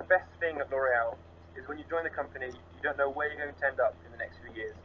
the best thing at L'Oreal is when you join the company, you don't know where you're going to end up in the next few years.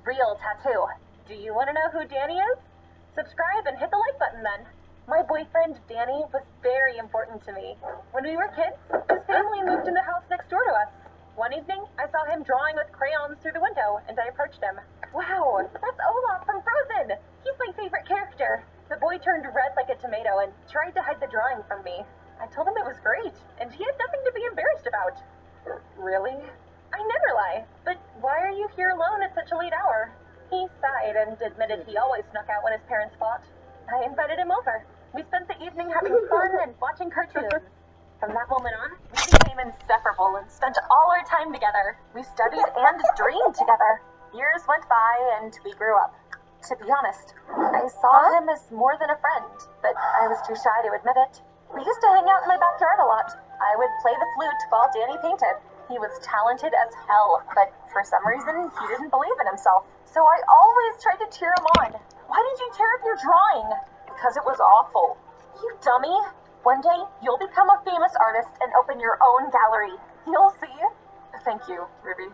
Real tattoo. Do you want to know who Danny is? Subscribe and hit the like button then. My boyfriend, Danny, was very important to me. When we were kids, his family moved in the house next door to us. One evening, I saw him drawing with crayons through the window, and I approached him. Wow, that's Olaf from Frozen! He's my favorite character. The boy turned red like a tomato and tried to hide the drawing from me. I told him it was great, and he had nothing to be embarrassed about. Really? I never lie. But why are you here alone at such a late hour? He sighed and admitted he always snuck out when his parents fought. I invited him over. We spent the evening having fun and watching cartoons. From that moment on, we became inseparable and spent all our time together. We studied and dreamed together. Years went by and we grew up. To be honest, I saw him as more than a friend, but I was too shy to admit it. We used to hang out in my backyard a lot. I would play the flute while Danny painted. He was talented as hell, but for some reason, he didn't believe in himself. So I always tried to cheer him on. Why did you tear up your drawing? Because it was awful. You dummy. One day, you'll become a famous artist and open your own gallery. You'll see. Thank you, Ruby.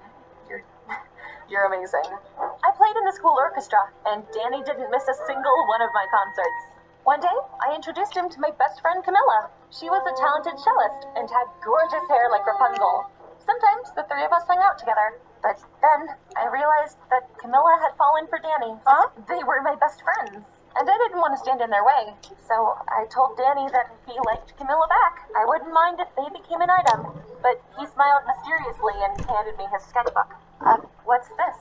You're amazing. I played in the school orchestra, and Danny didn't miss a single one of my concerts. One day, I introduced him to my best friend, Camilla. She was a talented cellist and had gorgeous hair like Rapunzel. Sometimes the three of us hung out together. But then, I realized that Camilla had fallen for Danny. Huh? They were my best friends. And I didn't want to stand in their way. So I told Danny that if he liked Camilla back, I wouldn't mind if they became an item. But he smiled mysteriously and handed me his sketchbook. What's this?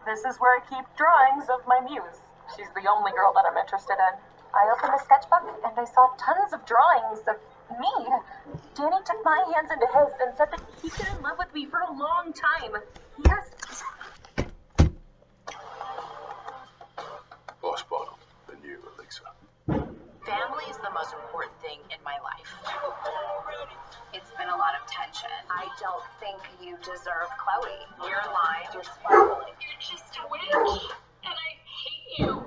This is where I keep drawings of my muse. She's the only girl that I'm interested in. I opened the sketchbook and I saw tons of drawings of me. Danny took my hands into his and said that he'd been in love with me for a long time. Yes. Boss bottle, the new elixir. Family is the most important thing in my life. It's been a lot of tension. I don't think you deserve Chloe. You're lying. You're sparkling. You're just a witch, and I hate you.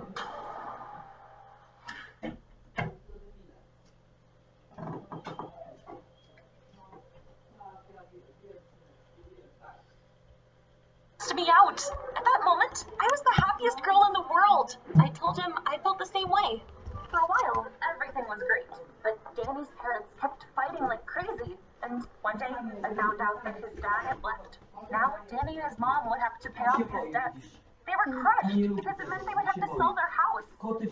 To me out. At that moment, I was the happiest girl in the world. I told him I felt the same way. For a while, everything was great, but Danny's parents kept fighting like crazy, and one day I found out that his dad had left. Now, Danny and his mom would have to pay off his debts. They were crushed because it meant they would have to sell their house.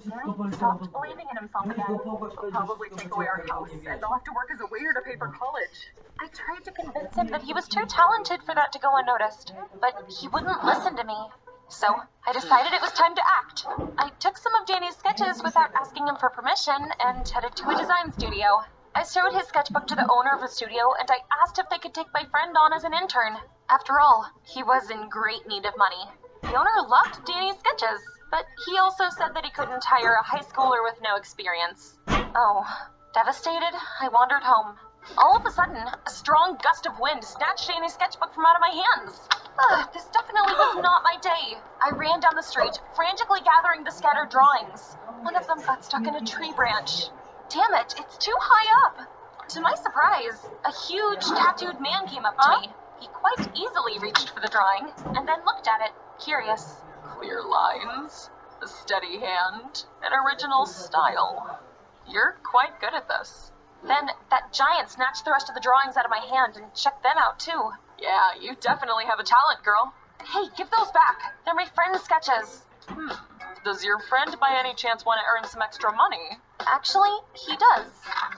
Danny stopped believing in himself again. They'll probably take away our house, and they'll have to work as a waiter to pay for college. I tried to convince him that he was too talented for that to go unnoticed, but he wouldn't listen to me. So, I decided it was time to act. I took some of Danny's sketches without asking him for permission and headed to a design studio. I showed his sketchbook to the owner of the studio and I asked if they could take my friend on as an intern. After all, he was in great need of money. The owner loved Danny's sketches, but he also said that he couldn't hire a high schooler with no experience. Oh, devastated, I wandered home. All of a sudden, a strong gust of wind snatched Danny's sketchbook from out of my hands. This definitely was not my day. I ran down the street, frantically gathering the scattered drawings. One of them got stuck in a tree branch. Damn it, it's too high up. To my surprise, a huge tattooed man came up to me. He quite easily reached for the drawing, and then looked at it, curious. Clear lines, a steady hand, an original style. You're quite good at this. Then that giant snatched the rest of the drawings out of my hand and checked them out too. Yeah, you definitely have a talent, girl. Hey, give those back. They're my friend's sketches. Does your friend by any chance want to earn some extra money? Actually, he does.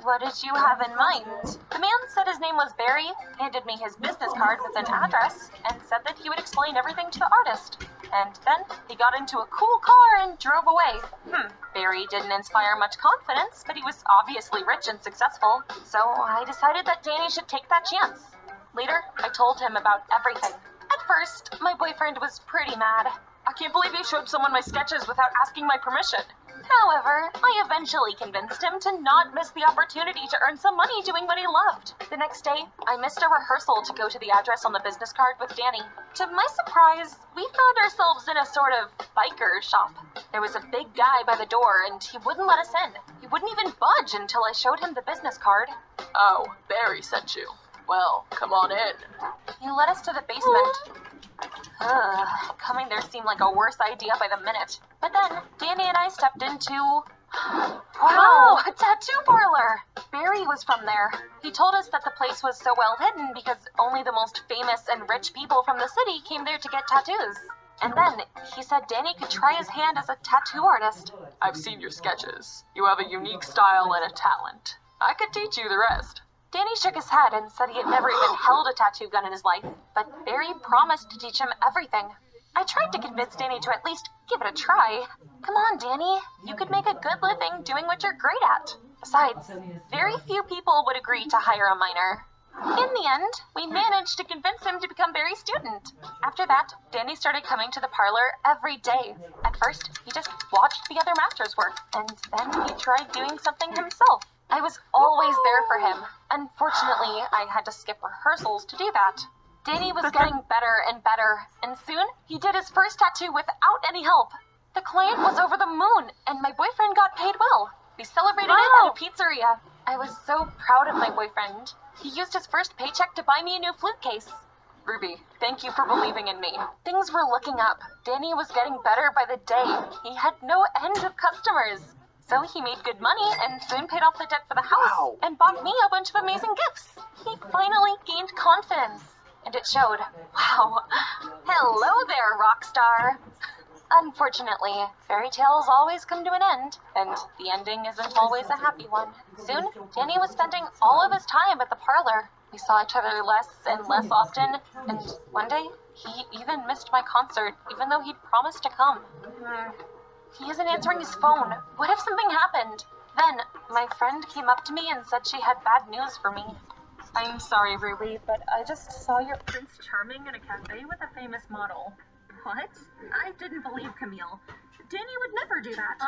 What did you have in mind? The man said his name was Barry, handed me his business card with an address, and said that he would explain everything to the artist. And then he got into a cool car and drove away. Barry didn't inspire much confidence, but he was obviously rich and successful, so I decided that Danny should take that chance. Later, I told him about everything. At first, my boyfriend was pretty mad. I can't believe you showed someone my sketches without asking my permission. However, I eventually convinced him to not miss the opportunity to earn some money doing what he loved. The next day, I missed a rehearsal to go to the address on the business card with Danny. To my surprise, we found ourselves in a sort of biker shop. There was a big guy by the door, and he wouldn't let us in. He wouldn't even budge until I showed him the business card. Oh, Barry sent you. Well, come on in. He led us to the basement. Coming there seemed like a worse idea by the minute. But then, Danny and I stepped into... Wow, a tattoo parlor! Barry was from there. He told us that the place was so well hidden because only the most famous and rich people from the city came there to get tattoos. And then, he said Danny could try his hand as a tattoo artist. I've seen your sketches. You have a unique style and a talent. I could teach you the rest. Danny shook his head and said he had never even held a tattoo gun in his life, but Barry promised to teach him everything. I tried to convince Danny to at least give it a try. Come on, Danny. You could make a good living doing what you're great at. Besides, very few people would agree to hire a minor. In the end, we managed to convince him to become Barry's student. After that, Danny started coming to the parlor every day. At first, he just watched the other masters work, and then he tried doing something himself. I was always there for him. Unfortunately, I had to skip rehearsals to do that. Danny was getting better and better, and soon he did his first tattoo without any help. The client was over the moon, and my boyfriend got paid well. We celebrated it at a pizzeria. I was so proud of my boyfriend. He used his first paycheck to buy me a new flute case. Ruby, thank you for believing in me. Things were looking up. Danny was getting better by the day. He had no end of customers. So he made good money and soon paid off the debt for the house and bought me a bunch of amazing gifts. He finally gained confidence, and it showed. Wow. Hello there, rock star. Unfortunately, fairy tales always come to an end, and the ending isn't always a happy one. Soon, Danny was spending all of his time at the parlor. We saw each other less and less often, and one day, he even missed my concert, even though he'd promised to come. He isn't answering his phone. What if something happened? Then, my friend came up to me and said she had bad news for me. I'm sorry, Ruby, but I just saw your Prince Charming in a cafe with a famous model. What? I didn't believe Camille. Danny would never do that.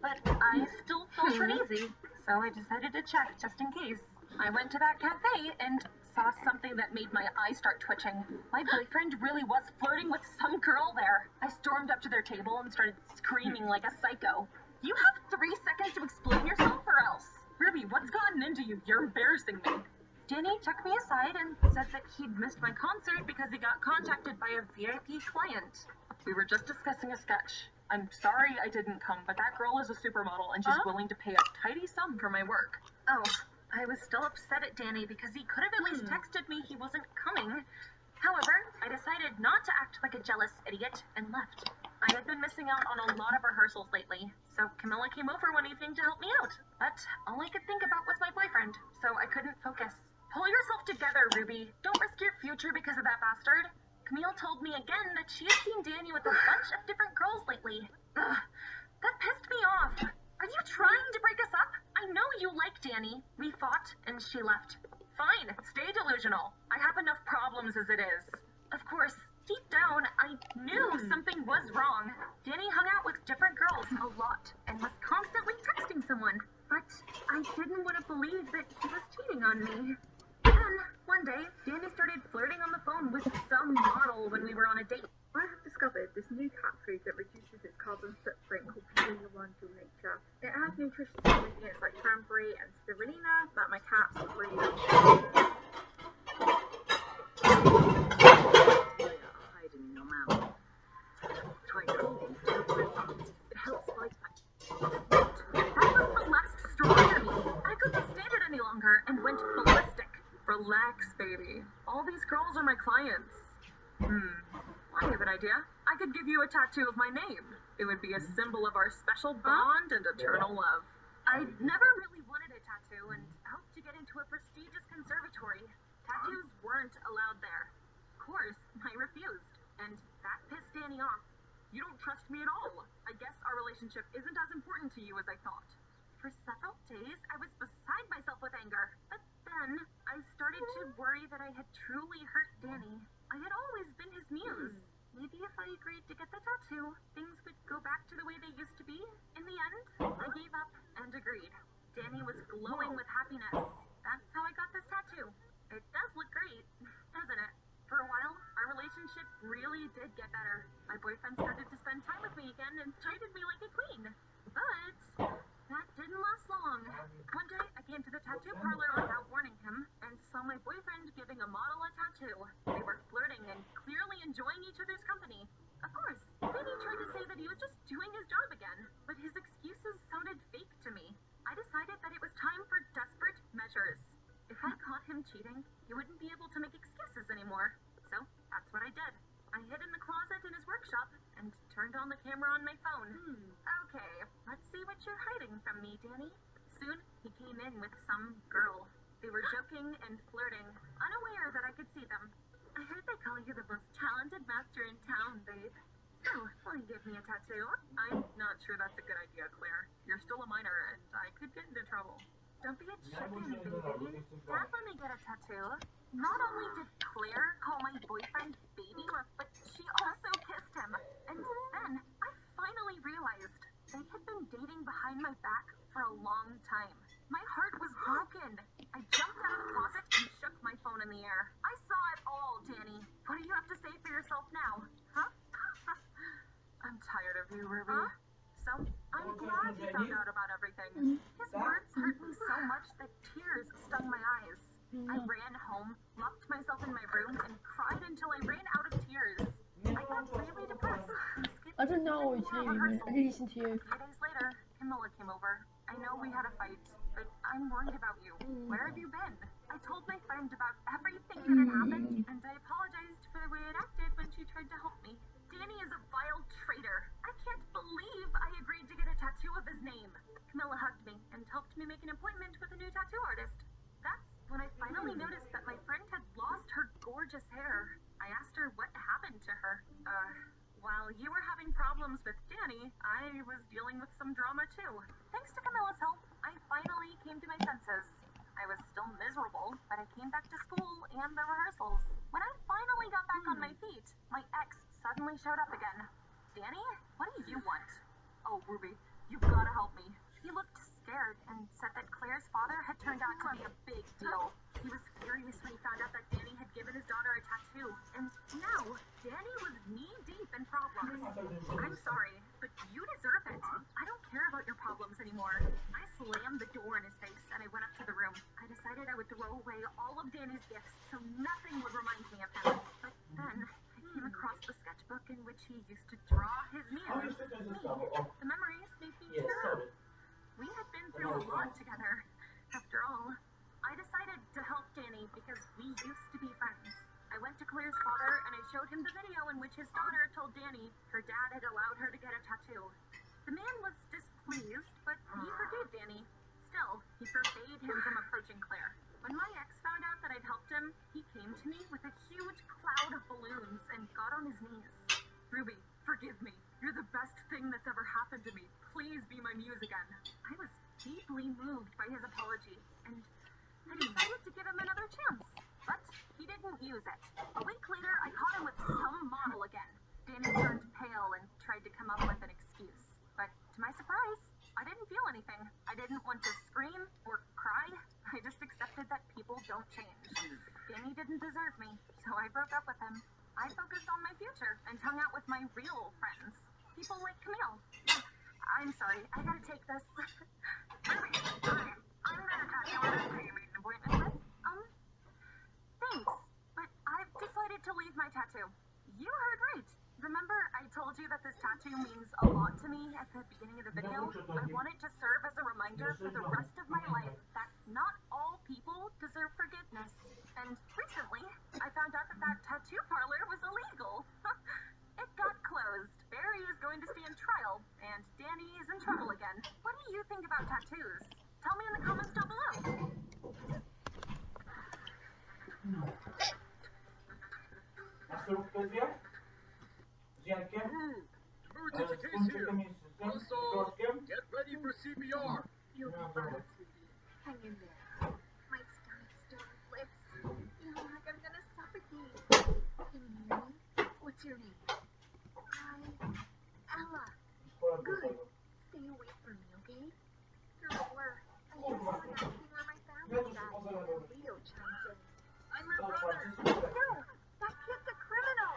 But I still felt uneasy, so I decided to check just in case. I went to that cafe and saw something that made my eyes start twitching. My boyfriend really was flirting with some girl there. I stormed up to their table and started screaming like a psycho. You have 3 seconds to explain yourself or else. Ruby, what's gotten into you? You're embarrassing me. Danny took me aside and said that he'd missed my concert because he got contacted by a VIP client. We were just discussing a sketch. I'm sorry I didn't come, but that girl is a supermodel and she's willing to pay a tidy sum for my work. Oh, I was still upset at Danny because he could have at least texted me he wasn't coming. However, I decided not to act like a jealous idiot and left. I had been missing out on a lot of rehearsals lately, so Camilla came over one evening to help me out. But all I could think about was my boyfriend, so I couldn't focus. Pull yourself together, Ruby. Don't risk your future because of that bastard. Camille told me again that she had seen Danny with a bunch of different girls lately. Ugh, that pissed me off. Are you trying to break us up? I know you like Danny. We fought, and she left. Fine, stay delusional. I have enough problems as it is. Of course, deep down, I knew something was wrong. Danny hung out with different girls a lot, and was constantly texting someone. But I didn't want to believe that he was cheating on me. Then, one day, Danny started flirting on the phone with some model when we were on a date. I have discovered this new cat food that reduces its carbon footprint called Purely Wonderful Nature. It has nutritious ingredients like cranberry and spirulina that my cats really love. Hiding in your mouth. Try cold, it helps fight back. That was the last straw for me. I couldn't stand it any longer and went ballistic. Relax, baby. All these girls are my clients. I have an idea. I could give you a tattoo of my name. It would be a symbol of our special bond and eternal love. I never really wanted a tattoo and hoped to get into a prestigious conservatory. Tattoos weren't allowed there. Of course, I refused, and that pissed Danny off. You don't trust me at all. I guess our relationship isn't as important to you as I thought. For several days, I was beside myself with anger. But then, I started to worry that I had truly hurt Danny. I had always been his muse. Maybe if I agreed to get the tattoo, things would go back to the way they used to be. In the end, I gave up and agreed. Danny was glowing with happiness. That's how I got this tattoo. It does look great, doesn't it? For a while, our relationship really did get better. My boyfriend started to spend time with me again and treated me like a queen. But that didn't last long. One day, I came to the tattoo parlor without warning him and saw my boyfriend giving a model a tattoo. They were flirting and clearly enjoying each other's company. Of course, Danny tried to say that he was just doing his job again, but his excuses sounded fake to me. I decided that it was time for desperate measures. If I caught him cheating, he wouldn't be able to make excuses anymore. So, that's what I did. I hid in the closet in his workshop and turned on the camera on my phone. Okay, let's see what you're hiding from me, Danny. Soon, he came in with some girl. They were joking and flirting, unaware that I could see them. I heard they call you the most talented master in town, babe. So, will you give me a tattoo? I'm not sure that's a good idea, Claire. You're still a minor, and I could get into trouble. Don't be a chicken, baby. Dad let me get a tattoo. Not only did Claire call my boyfriend baby, but she also kissed him. And then I finally realized they had been dating behind my back for a long time. My heart was broken. I jumped out of the closet and shook my phone in the air. I saw it all, Danny. What do you have to say for yourself now? Huh? I'm tired of you, Ruby. So, I'm glad you found out about everything. His words hurt me so much that tears stung my eyes. I ran home, locked myself in my room, and cried until I ran out of tears. I got really depressed. I don't know, Jamie, man. I listen to you. A few days later, Camilla came over. I know we had a fight, but I'm worried about you. Where have you been? I told my friend about everything that had happened, and I apologized for the way it acted when she tried to help me. Danny is a vile traitor. I can't believe I agreed to get a tattoo of his name. Camilla hugged me and helped me make an appointment with a new tattoo artist. That's when I finally noticed that my friend had lost her gorgeous hair. I asked her what happened to her. While you were having problems with Danny, I was dealing with some drama too. Thanks to Camilla's help, I finally came to my senses. I was still miserable, but I came back to school and the rehearsals. When I finally got back on my feet, my ex suddenly showed up again. Danny, what do you want? Oh, Ruby, you've got to help me. He looked scared and said that Claire's father had turned out to be a big deal. He was furious when he found out that Danny had given his daughter a tattoo, and now Danny was knee-deep in problems. I'm sorry, but you deserve it. I don't care about your problems anymore. I slammed the door in his face and I went up to the room. I decided I would throw away all of Danny's gifts so nothing would remind me of him. But then I came across the sketchbook in which he used to draw his muse, me. The memories made me tear up. We had been through a lot together. After all, I decided to help Danny because we used to be friends. I went to Claire's father and I showed him the video in which his daughter told Danny her dad had allowed her to get a tattoo. The man was displeased, but he forgave Danny. Still, he forbade him from approaching Claire. When my ex found out that I'd helped him, he came to me with a huge cloud of balloons and got on his knees. Ruby, forgive me. You're the best thing that's ever happened to me. Please be my muse again. I was deeply moved by his apology, and I decided to give him another chance. But he didn't use it. A week later, I caught him with some model again. Danny turned pale and tried to come up with an excuse. But to my surprise, I didn't feel anything. I didn't want to scream or cry. I just accepted that people don't change. Danny didn't deserve me, so I broke up with him. I focused on my future and hung out with my real friends. People like Camille. I'm sorry, I gotta take this. Ruby, hi. I'm gonna tattoo artist who you made an appointment with. Thanks, but I've decided to leave my tattoo. You heard right. Remember I told you that this tattoo means a lot to me at the beginning of the video? I want it to serve as a reminder for the rest of my life that not all people deserve forgiveness. And recently, I found out that that tattoo parlor was illegal. It got closed. Barry is going to stand trial, and Danny is in trouble again. What do you think about tattoos? Tell me in the comments down below. Emergency case here. Also, get ready for CPR. You'll be fine, sweetie. Hang in there. My stomach's still flips. Feeling like I'm gonna suffocate. Can you hear me? What's your name? Ella. Good. Stay away from me, okay? You're a blur. I keep on asking where my family's at. And Leo chimes in. I'm her brother. No, that kid's a criminal.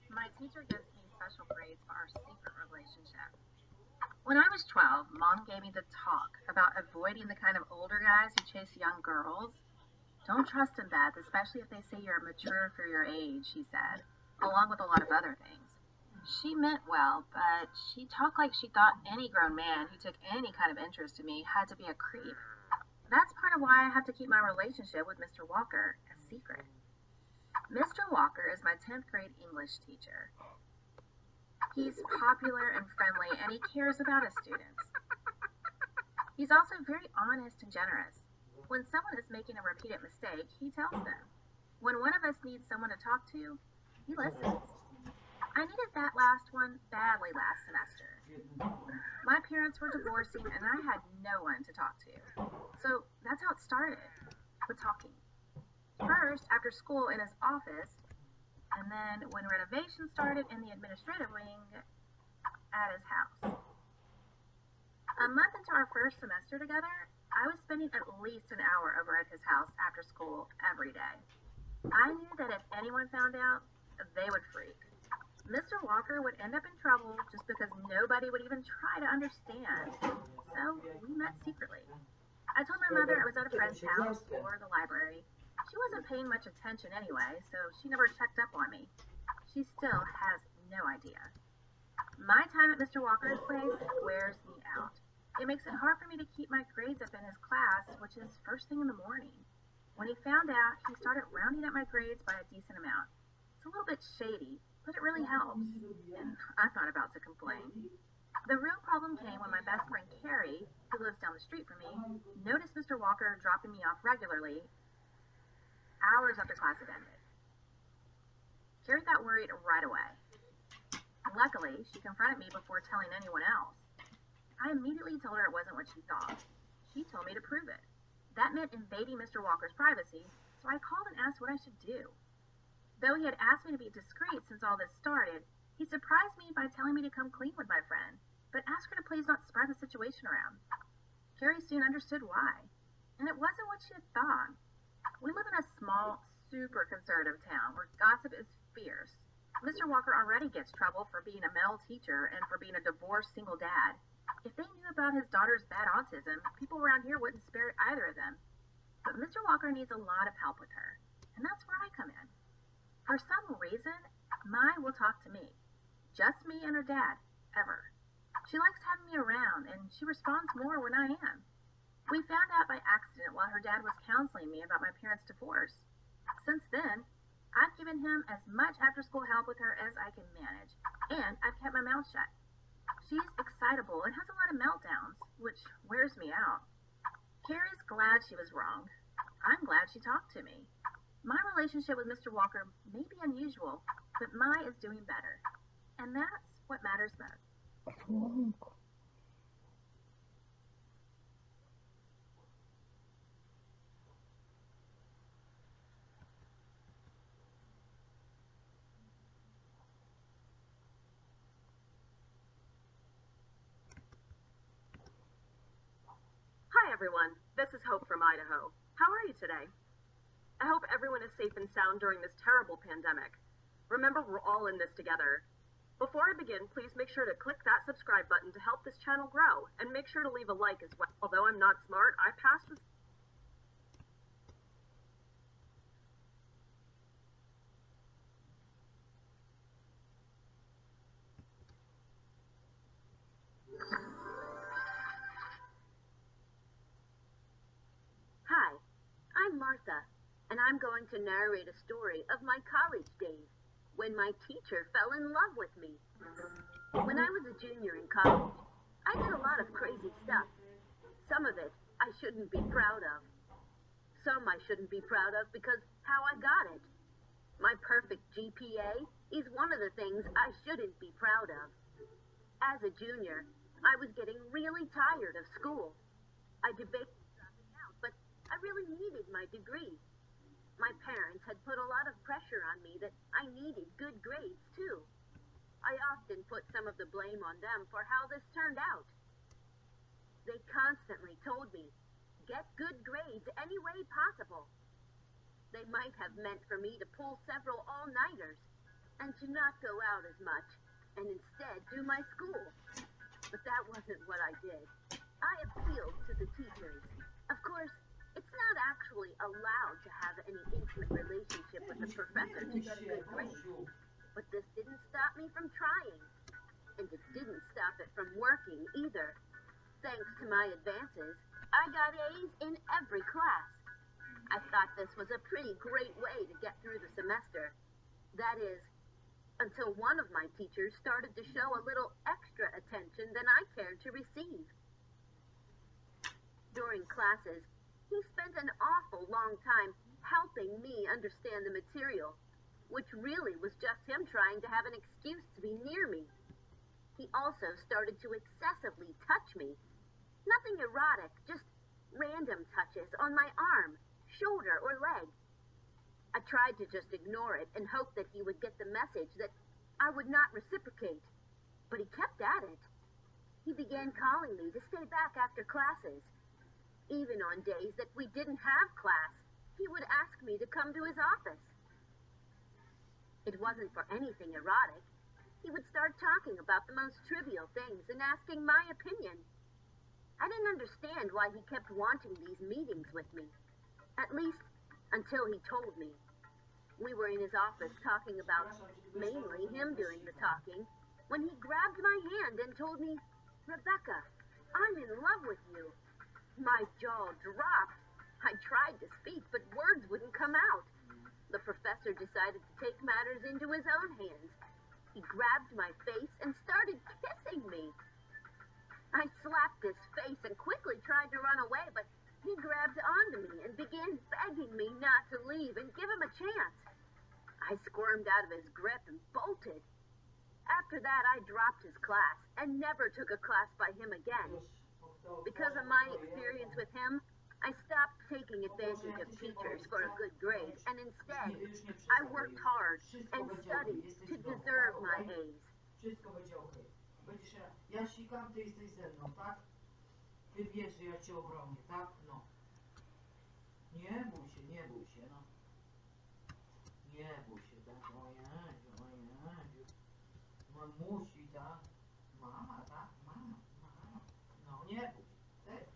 My teacher gives me special grades for our secret relationship. When I was 12, Mom gave me the talk about avoiding the kind of older guys who chase young girls. Don't trust them, Beth, especially if they say you're mature for your age, she said, along with a lot of other things. She meant well, but she talked like she thought any grown man who took any kind of interest in me had to be a creep. That's part of why I have to keep my relationship with Mr. Walker a secret. Mr. Walker is my 10th grade English teacher. He's popular and friendly, and he cares about his students. He's also very honest and generous. When someone is making a repeated mistake, he tells them. When one of us needs someone to talk to, he listens. I needed that last one badly last semester. My parents were divorcing, and I had no one to talk to. So that's how it started, with talking. First, after school in his office, and then when renovations started in the administrative wing at his house. A month into our first semester together, I was spending at least an hour over at his house after school every day. I knew that if anyone found out, they would freak. Mr. Walker would end up in trouble just because nobody would even try to understand. So we met secretly. I told my mother I was at a friend's house or the library. She wasn't paying much attention anyway, so she never checked up on me. She still has no idea. My time at Mr. Walker's place wears me out. It makes it hard for me to keep my grades up in his class, which is first thing in the morning. When he found out, he started rounding up my grades by a decent amount. It's a little bit shady, but it really helps, and I'm not about to complain. The real problem came when my best friend Carrie, who lives down the street from me, noticed Mr. Walker dropping me off regularly hours after class had ended. Carrie got worried right away. Luckily, she confronted me before telling anyone else. I immediately told her it wasn't what she thought. She told me to prove it. That meant invading Mr. Walker's privacy, so I called and asked what I should do. Though he had asked me to be discreet since all this started, he surprised me by telling me to come clean with my friend, but asked her to please not spread the situation around. Carrie soon understood why, and it wasn't what she had thought. We live in a small, super conservative town where gossip is fierce. Mr. Walker already gets trouble for being a male teacher and for being a divorced single dad. If they knew about his daughter's bad autism, people around here wouldn't spare either of them. But Mr. Walker needs a lot of help with her, and that's where I come in. For some reason, Mai will talk to me. Just me and her dad, ever. She likes having me around, and she responds more when I am. We found out by accident while her dad was counseling me about my parents' divorce. Since then, I've given him as much after-school help with her as I can manage, and I've kept my mouth shut. She's excitable and has a lot of meltdowns, which wears me out. Carrie's glad she was wrong. I'm glad she talked to me. My relationship with Mr. Walker may be unusual, but Mai is doing better, and that's what matters most. Hi everyone, this is Hope from Idaho. How are you today? I hope everyone is safe and sound during this terrible pandemic. Remember, we're all in this together. Before I begin, please make sure to click that subscribe button to help this channel grow, and make sure to leave a like as well. Although I'm not smart, I passed this. Hi, I'm Martha, and I'm going to narrate a story of my college days when my teacher fell in love with me. When I was a junior in college, I did a lot of crazy stuff. Some of it I shouldn't be proud of. Some I shouldn't be proud of because how I got it. My perfect GPA is one of the things I shouldn't be proud of. As a junior, I was getting really tired of school. I debated dropping out, but I really needed my degree. My parents had put a lot of pressure on me that I needed good grades too. I often put some of the blame on them for how this turned out. They constantly told me, get good grades any way possible. They might have meant for me to pull several all-nighters and to not go out as much and instead do my school. But that wasn't what I did. I appealed to the teachers. Of course, it's not actually allowed to have any intimate relationship with the professor to get a good grade. But this didn't stop me from trying. And it didn't stop it from working either. Thanks to my advances, I got A's in every class. I thought this was a pretty great way to get through the semester. That is, until one of my teachers started to show a little extra attention than I cared to receive. During classes, he spent an awful long time helping me understand the material, which really was just him trying to have an excuse to be near me. He also started to excessively touch me. Nothing erotic, just random touches on my arm, shoulder, or leg. I tried to just ignore it and hope that he would get the message that I would not reciprocate, but he kept at it. He began calling me to stay back after classes. Even on days that we didn't have class, he would ask me to come to his office. It wasn't for anything erotic. He would start talking about the most trivial things and asking my opinion. I didn't understand why he kept wanting these meetings with me. At least, until he told me. We were in his office talking about mainly him doing the talking, when he grabbed my hand and told me, Rebecca, I'm in love with you. My jaw dropped. I tried to speak, but words wouldn't come out. The professor decided to take matters into his own hands. He grabbed my face and started kissing me. I slapped his face and quickly tried to run away, but he grabbed onto me and began begging begging me not to leave and give him a chance. I squirmed out of his grip and bolted. After that, I dropped his class and never took a class by him again. Because of my experience with him, I stopped taking advantage of teachers for a good grade, and instead, I worked hard and studied to deserve my A's. Wszystko będzie okej. Będziesz, ja sikam, ty jesteś ze mną, tak? Ty wiesz, że ja cię obronię, tak? No. Nie bój się, no. Nie bój się, tak? O Jezu. Mamusi, tak? Mama, tak? Mama. No, nie bój się, serio.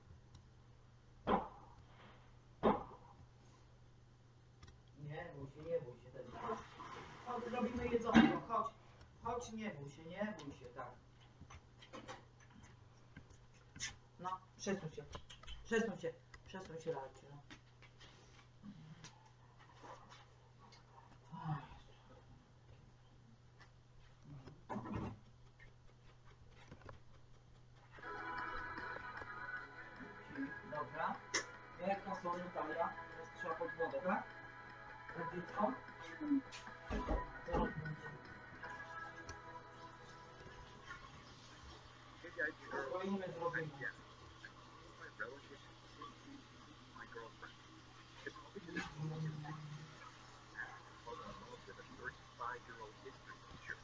Nie bój się, też. Chodź, robimy jedzonko, chodź. Chodź, nie bój się, tak. No, przesuń się, Ralcie, no. Dobra. Jak na stronie kamera? Teraz trzeba pod wodę, tak? Tak, dziecko? Zaraz będzie. Zrobimy. My relative, my girlfriend. It's always an important fall in love with a 35-year-old history teacher.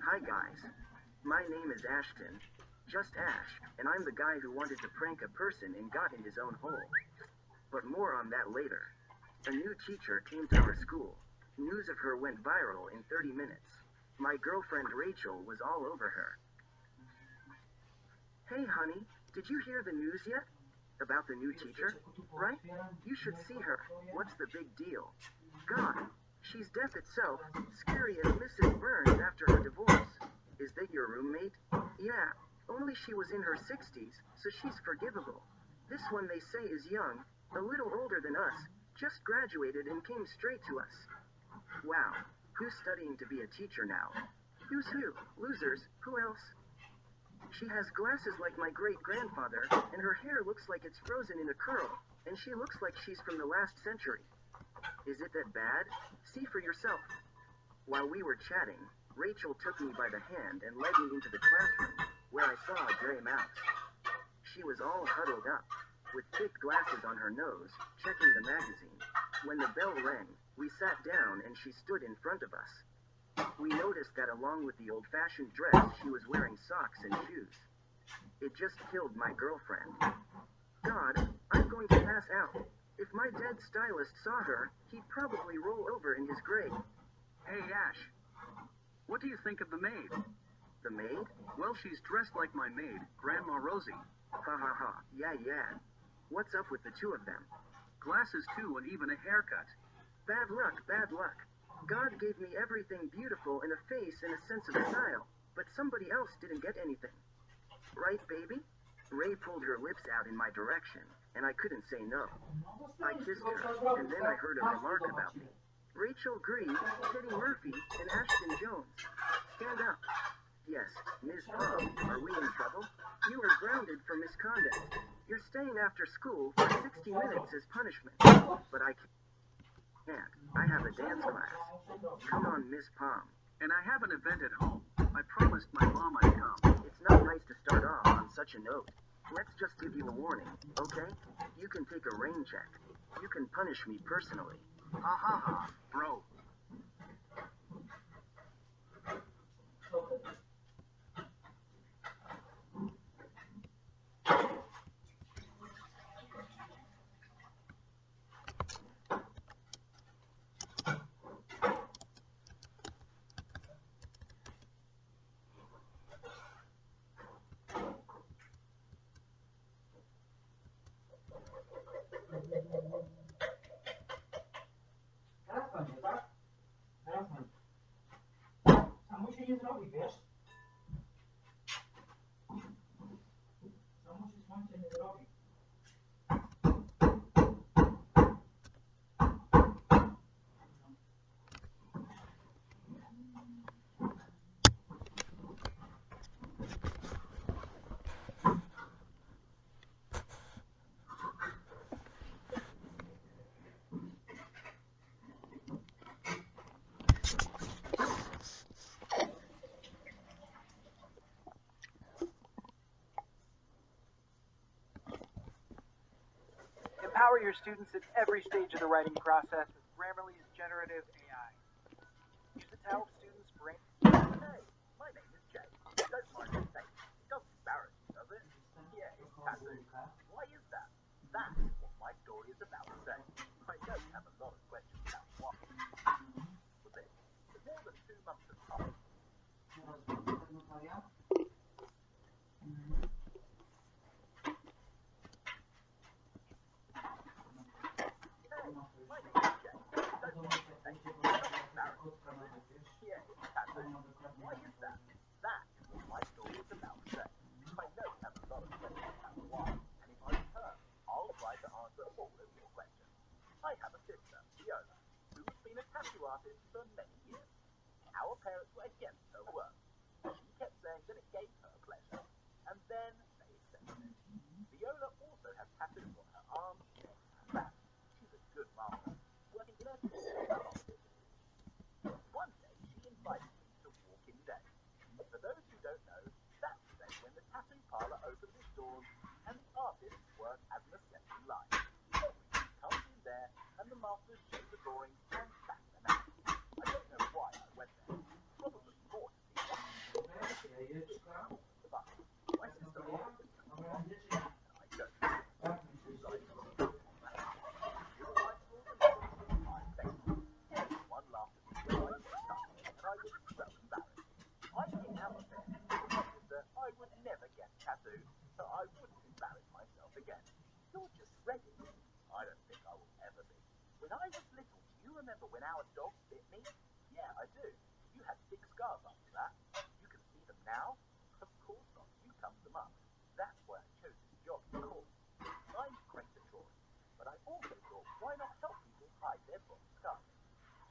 Hi guys, my name is Ashton, just Ash, and I'm the guy who wanted to prank a person and got in his own hole. But more on that later. A new teacher came to our school. News of her went viral in 30 minutes. My girlfriend Rachel was all over her. Hey honey, did you hear the news yet? About the new teacher? Right? You should see her. What's the big deal? God, she's death itself, scary as Mrs. Burns after her divorce. Is that your roommate? Yeah, only she was in her 60s, so she's forgivable. This one they say is young, a little older than us, just graduated and came straight to us. Wow, who's studying to be a teacher now? Who's who? Losers, who else? She has glasses like my great-grandfather, and her hair looks like it's frozen in a curl, and she looks like she's from the last century. Is it that bad? See for yourself. While we were chatting, Rachel took me by the hand and led me into the classroom, where I saw a gray mouse. She was all huddled up, with thick glasses on her nose, checking the magazine. When the bell rang, we sat down and she stood in front of us. We noticed that along with the old-fashioned dress, she was wearing socks and shoes. It just killed my girlfriend. God, I'm going to pass out. If my dead stylist saw her, he'd probably roll over in his grave. Hey, Ash. What do you think of the maid? The maid? Well, she's dressed like my maid, Grandma Rosie. Ha ha ha. Yeah. What's up with the two of them? Glasses, too, and even a haircut. Bad luck. God gave me everything beautiful in a face and a sense of style, but somebody else didn't get anything. Right, baby? Ray pulled her lips out in my direction, and I couldn't say no. I kissed her, and then I heard a remark about me. Rachel Green, Teddy Murphy, and Ashton Jones. Stand up. Yes, Ms. Prom, are we in trouble? You are grounded for misconduct. You're staying after school for 60 minutes as punishment. But I can't. I have a dance class. Come on, Miss Palm. And I have an event at home. I promised my mom I'd come. It's not nice to start off on such a note. Let's just give you a warning, okay? You can take a rain check. You can punish me personally. Ha ha ha, bro. Teraz będzie, tak? Teraz będzie. Samo się nie zrobi, wiesz? Samo się słońce nie zrobi. Empower your students at every stage of the writing process with Grammarly's generative AI. Use it to help students brain. Hey, my name is Jay. Don't mind me saying it doesn't embarrass you, does it? Yeah, it's tattoo. Why is that? That is what my story is about today. I know you have a lot of questions about what was it. More than 2 months have passed. Hey, my name is Jay. Don't mind me saying it doesn't embarrass you, does it? Yeah, it's tattoo. Why is that? That is what my story is about today. I know you have a lot of questions about why, and if I return, I'll try to answer all of your questions. I have a sister, Viola, who has been a tattoo artist for many years. Our parents were against her work. She kept saying that it gave her pleasure, and then they accepted it. Viola also has tattoos on her arms, neck, and back. She's a good master, working in a One day, she invited me to walk-in day. For those who don't know, that's the day when the tattoo parlor opens its doors and the artists work as an assembly line. Everyone comes in there and the masters show the drawings and back them out. I don't know why I went there. Probably more to see what but my sister always and I don't. She likes me. She was like rules and everything. I begged her. Everyone laughed at me when I walked up, and I was so embarrassed. I came out of there and told my sister I would never get a tattoo, so I wouldn't embarrass myself again. You're just ready. I don't think I will ever be. When I was little, do you remember when our dog bit me? Yeah, I do. You had big scars after that. You can see them now? Of course not. You covered them up. That's why I chose this job, of course. I'm great at drawing, but I also thought, why not help people hide their body scars?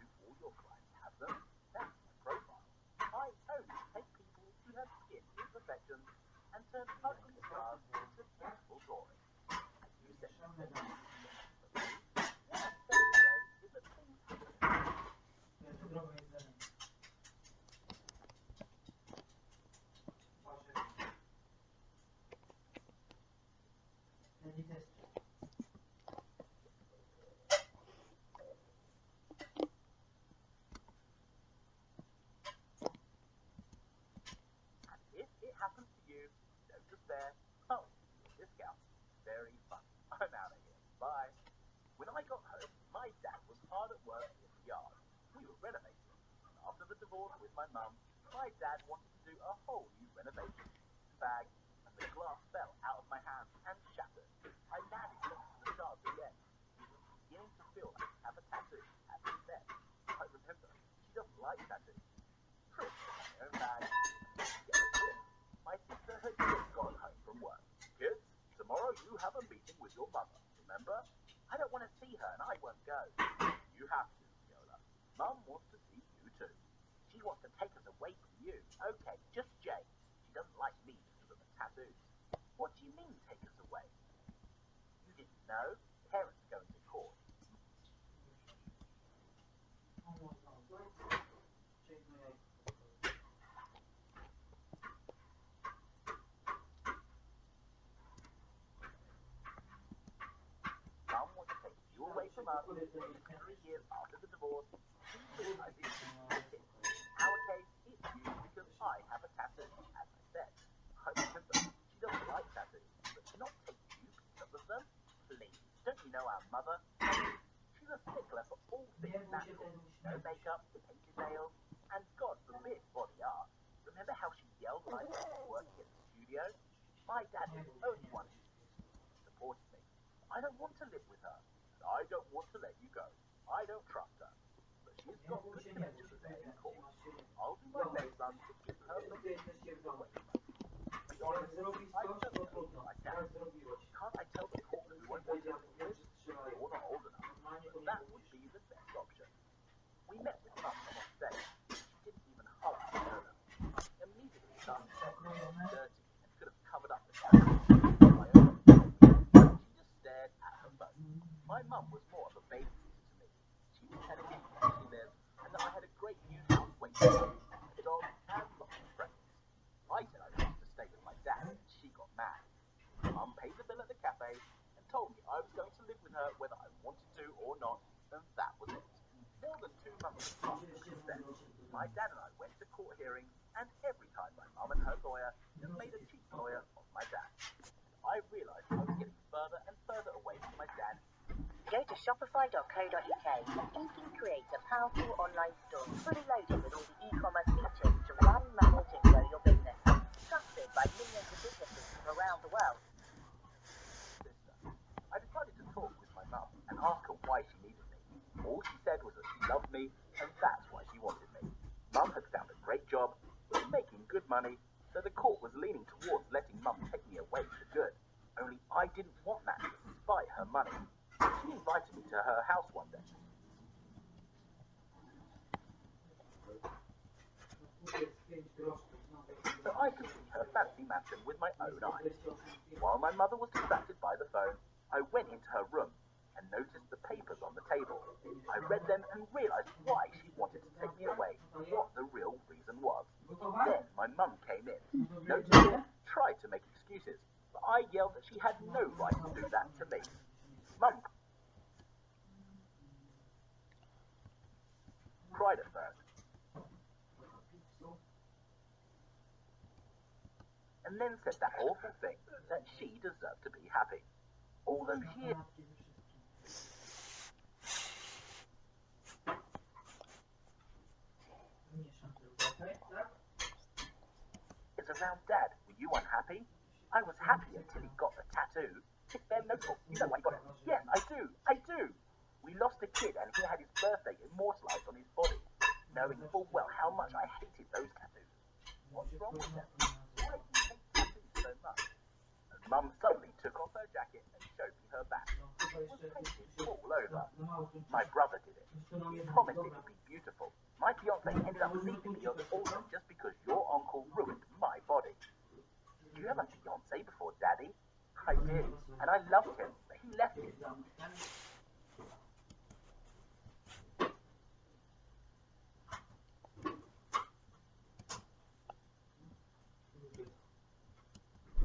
Do all your clients have them? That's my profile. I only take people who have skin imperfections and turn ugly scars into beautiful drawings. And you said the same thing. For me, what I'm saying today is that things happen. And if it happens to you, don't despair. Oh, your discount. Very fun. I'm out of here. Bye. When I got home, my dad was hard at work in the yard. We were renovating. And after the divorce with my mum, my dad wanted to do a whole new renovation. Bag, and the glass fell out of my hand and shattered. I landed next to the shards again. It was beginning to feel like I have a tattoo, as he said. I remember, she doesn't like tattoos. True, my own bag. My sister had just gone home from work. Kids, tomorrow you have a meeting with your mother, remember? I don't want to see her and I won't go. You have to, Viola. Mum wants to see you too. She wants to take us away from you. Okay, just Jay. She doesn't like me because of the tattoos. What do you mean, take us away? You didn't know? Parents are going to court. Mum wants to take you away from us. 3 years after the divorce, she realizes she's cheating. In our case, it's you because I have a tattoo, as I said. I remember, she doesn't like tattoos, but cannot take you because of them. Please, don't you know our mother? She's a stickler for all things natural. No makeup, painted nails, and God forbid body art. Remember how she yelled when I started working at the studio? My dad was the only one who supported me. I don't want to live with her, and I don't want to let you go. I don't trust her. But she's got good connections there in court. I'll do my best, son, to keep her from being away from us. To be honest, I don't know my dad. Can't I tell the court who I want to live with? You're not old enough, but that would be the best option. We met with Mum the next day. She didn't even hug Viola. I immediately started dirty and could have covered up the tattoo. She just stared at her phone. My mum was more of a babysitter to me. She was telling me where she lived and that I had a great new house waiting for me, a dog, and lots of presents. I said I wanted to stay with my dad. She got mad. Mum paid the bill at the cafe and told me I was going to live with her her whether I wanted to or not, and that was it. More than 2 months had passed since then. My dad and I went to court hearings, and every time my mum and her lawyer just made a cheap lawyer of my dad. I realised I was getting further and further away from my dad. Go to shopify.co.uk and easily create a powerful online store fully loaded with all the e-commerce features to run, manage and grow your business. Trusted by millions of businesses from around the world. Sister. I decided to talk with my mum and ask her why she needed me. All she said was that she loved me, and that's why she wanted me. Mum had found a great job, was making good money, so the court was leaning towards letting Mum take me away for good. Only I didn't want that, despite her money. She invited me to her house one day. So I could see her fancy mansion with my own eyes. While my mother was distracted by the phone, I went into her room and noticed the papers on the table. I read them and realised why she wanted to take me away, what the real reason was. Then my mum came in, noticed it, tried to make excuses, but I yelled that she had no right to do that to me. Mum cried at first, and then said that awful thing that she deserved to be happy. Although she is around Dad, were you unhappy? I was happy until he got the tattoo. Then no, you know why he got it. Yes, I do. We lost a kid and he had his birthday immortalised on his body, knowing full well how much I hated those tattoos. What's wrong with them? Why do you hate tattoos so much? And Mum suddenly took off her jacket and showed me her back. It was painted all over. My brother did it. He promised it would be beautiful. My fiance ended up leaving me also just because your uncle ruined my body. Did you have a fiance before Daddy? I did, and I loved him, but he left me.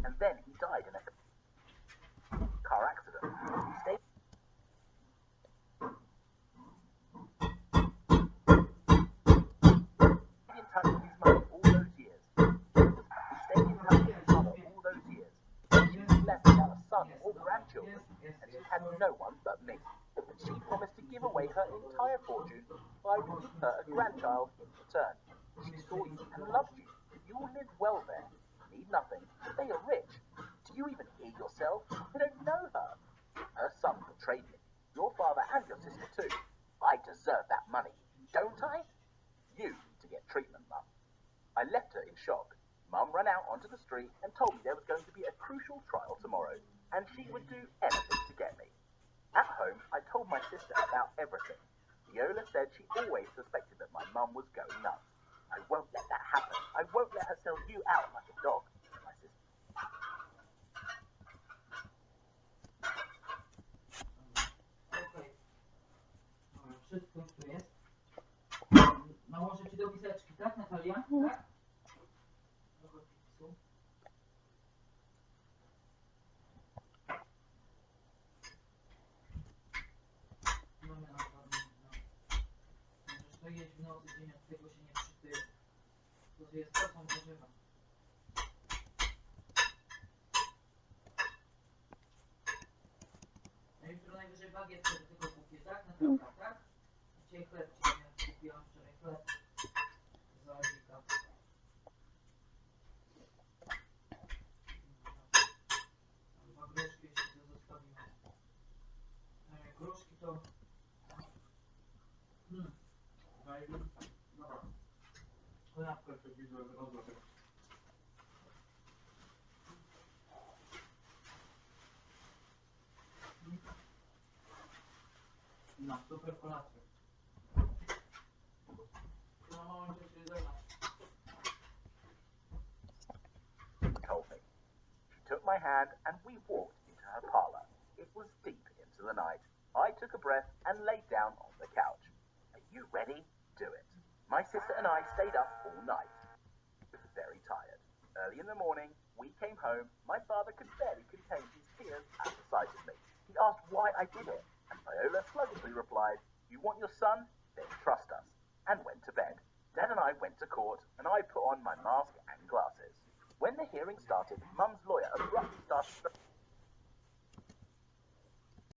And then he died in a car accident. He stayed in touch with his mother all those years. She was left without a son or grandchildren, and she had no one but me. And she promised to give away her entire fortune if I would give her a grandchild in return. She saw you and loved you. You will live well there. Need nothing. They are rich. Do you even hear yourself? You don't know her. Her son betrayed me. Your father and your sister too. I deserve that money, don't I? You need to get treatment, Mum. I left her in shock. Mum ran out onto the street and told me there was going to be a crucial trial tomorrow, and she would do anything to get me. At home, I told my sister about everything. Viola said she always suspected that my mum was going nuts. I won't let that happen. I won't let her sell you out like a dog, my sister. Wszystko tu jest. Nałożę ci do miseczki, tak Natalia? Tak? Do podpisu. Mamy na pewno. Możesz to jeść w nocy, dzień od tego się nie przytyje. To jest to, są warzywa. A jutro najwyżej bagietkę do tego kupię, tak Natalka, tak? Dzisiaj chleb ci kupiłam wczoraj, chleb z Alwika. Dwa gruszki jeszcze to zostawiłam. Gruszki to... Dobra. Chlebkę to widzę rozłożę. No, super kolację. Told me. She took my hand and we walked into her parlour. It was deep into the night. I took a breath and laid down on the couch. Are you ready? Do it. My sister and I stayed up all night. Very tired. Early in the morning, we came home. My father could barely contain his tears at the sight of me. He She asked why I did it, and Viola sluggishly replied, "You want your son? Then trust us," and went to bed. Dad and I went to court, and I put on my mask and glasses. When the hearing started, Mum's lawyer abruptly started...